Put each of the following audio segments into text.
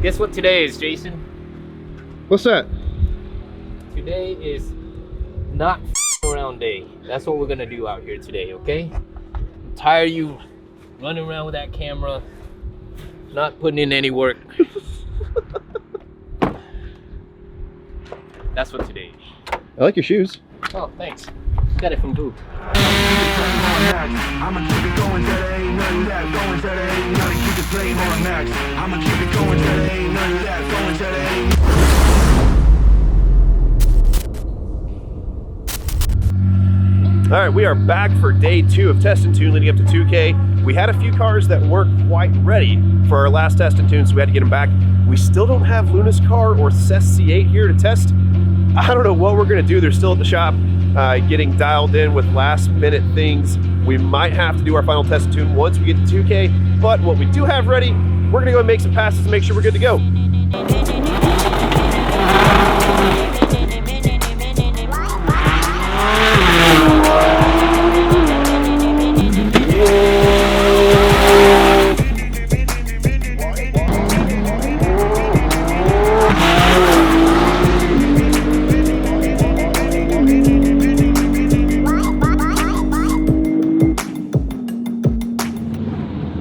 Guess what today is, Jason? What's that? Today is not around day. That's what we're gonna do out here today, okay? I'm tired of you running around with that camera, not putting in any work. That's what today is. I like your shoes. Oh, thanks. Got it from Boo. I'ma keep it going till there ain't nothing left. Going till there ain't nothing. Keep the flame on max. I'ma keep it going till there ain't nothing left. Going till there ain't. All right, we are back for day 2 of test and tune leading up to 2K. We had a few cars that weren't quite ready for our last test and tune, so we had to get them back. We still don't have Luna's car or Cess C8 here to test. I don't know what we're gonna do. They're still at the shop getting dialed in with last minute things. We might have to do our final test and tune once we get to 2K, but what we do have ready, we're gonna go and make some passes to make sure we're good to go.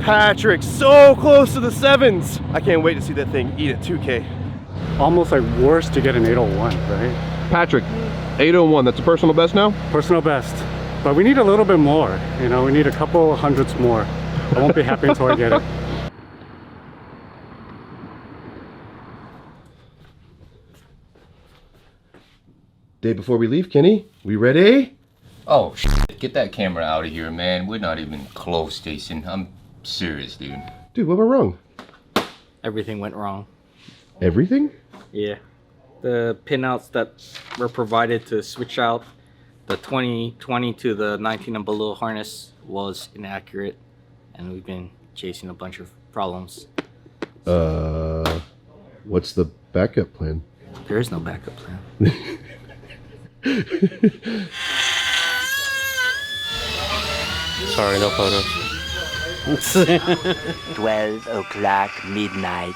Patrick, so close to the 7s. I can't wait to see that thing eat at 2K. Almost like worse to get an 801, right? Patrick, 801, that's a personal best now? Personal best. But we need a little bit more, you know, we need a couple hundreds more. I won't be happy until I get it. Day before we leave, Kenny, we ready? Oh, shit. Get that camera out of here, man. We're not even close, Jason. I'm serious, dude. Dude, what went wrong? Everything went wrong. Everything? Yeah. The pinouts that were provided to switch out the 2020 to the 19 and below harness was inaccurate, and we've been chasing a bunch of problems. What's the backup plan? There is no backup plan. Sorry, no photos. 12 o'clock midnight.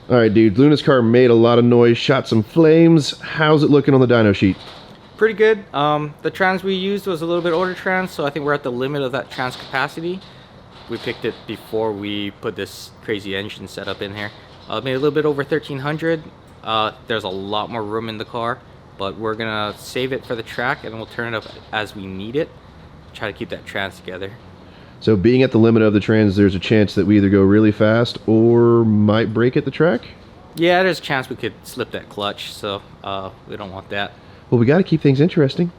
All right, dude, Luna's car made a lot of noise, shot some flames. How's it looking on the dyno sheet? Pretty good. The trans we used was a little bit older trans, so I think we're at the limit of that trans capacity. We picked it before we put this crazy engine setup in here. Made a little bit over 1300. There's a lot more room in the car, but we're gonna save it for the track and we'll turn it up as we need it. Try to keep that trans together. So being at the limit of the trans, there's a chance that we either go really fast or might break at the track? Yeah, there's a chance we could slip that clutch, so we don't want that. Well, we got to keep things interesting.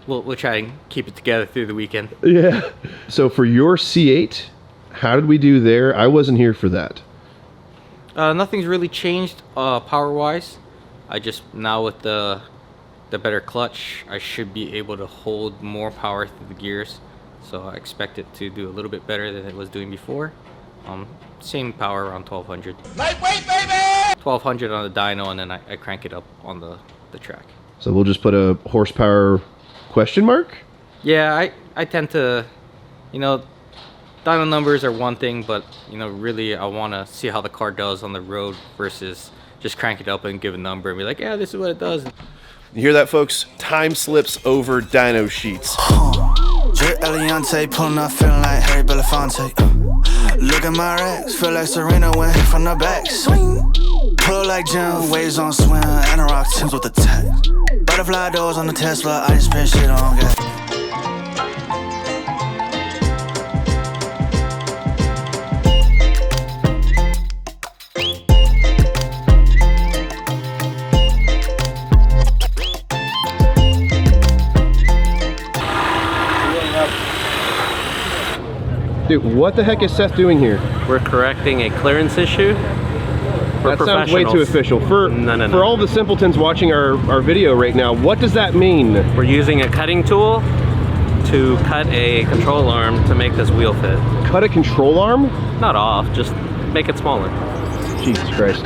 We'll try and keep it together through the weekend. Yeah. So for your C8, how did we do there? I wasn't here for that. Nothing's really changed power-wise. I just, now with the better clutch, I should be able to hold more power through the gears. So I expect it to do a little bit better than it was doing before. Same power, around 1200. Lightweight, baby! 1200 on the dyno, and then I crank it up on the track. So we'll just put a horsepower question mark? Yeah, I tend to, you know, dyno numbers are one thing, but, you know, really I want to see how the car does on the road versus just crank it up and give a number and be like, yeah, this is what it does. You hear that, folks? Time slips over dyno sheets. J. Eliante pulling up, feeling like Harry Belafonte. Look at my racks, feel like Serena went hit from the back. Swing, pull like Jim, waves on swim, Anorak Tims with the tech. Butterfly doors on the Tesla, I just spent shit on gas. Dude, what the heck is Seth doing here? We're correcting a clearance issue. That sounds way too official. For all the simpletons watching our video right now, what does that mean? We're using a cutting tool to cut a control arm to make this wheel fit. Cut a control arm? Not off, just make it smaller. Jesus Christ.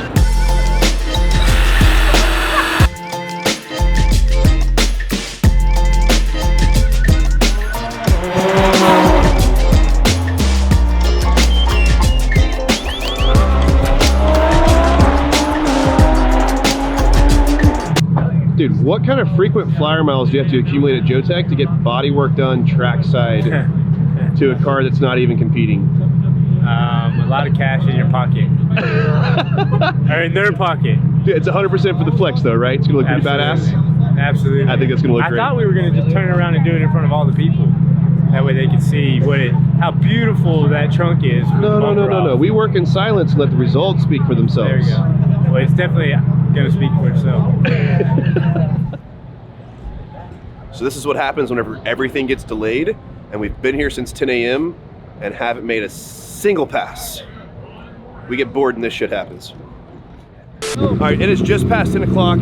Dude, what kind of frequent flyer miles do you have to accumulate at Jotech to get body work done trackside to a car that's not even competing? A lot of cash in your pocket. Or in their pocket. Dude, it's 100% for the flex though, right? It's gonna look pretty badass. Absolutely. I think it's gonna look great. I thought we were gonna just turn around and do it in front of all the people. That way they could see how beautiful that trunk is. No. We work in silence and let the results speak for themselves. There you go. Well, it's definitely gonna speak for itself. So this is what happens whenever everything gets delayed, and we've been here since 10 a.m. and haven't made a single pass. We get bored and this shit happens. All right, it is just past 10 o'clock,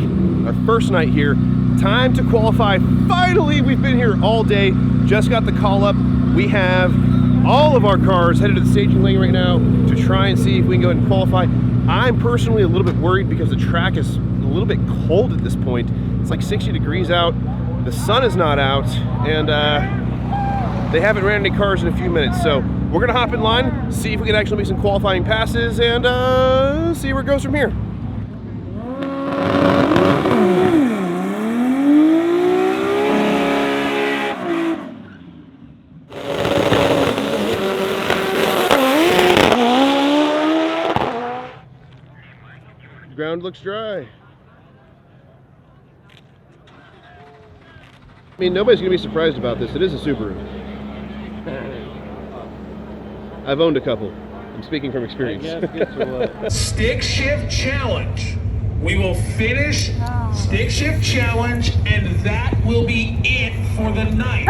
our first night here. Time to qualify. Finally, we've been here all day. Just got the call up. We have all of our cars headed to the staging lane right now to try and see if we can go ahead and qualify. I'm personally a little bit worried because the track is a little bit cold at this point. It's like 60 degrees out. The sun is not out, and they haven't ran any cars in a few minutes. So we're gonna hop in line, see if we can actually make some qualifying passes, and see where it goes from here. The ground looks dry. I mean, nobody's gonna be surprised about this. It is a Subaru. I've owned a couple. I'm speaking from experience. Stick shift challenge. We will finish stick shift challenge, and that will be it for the night.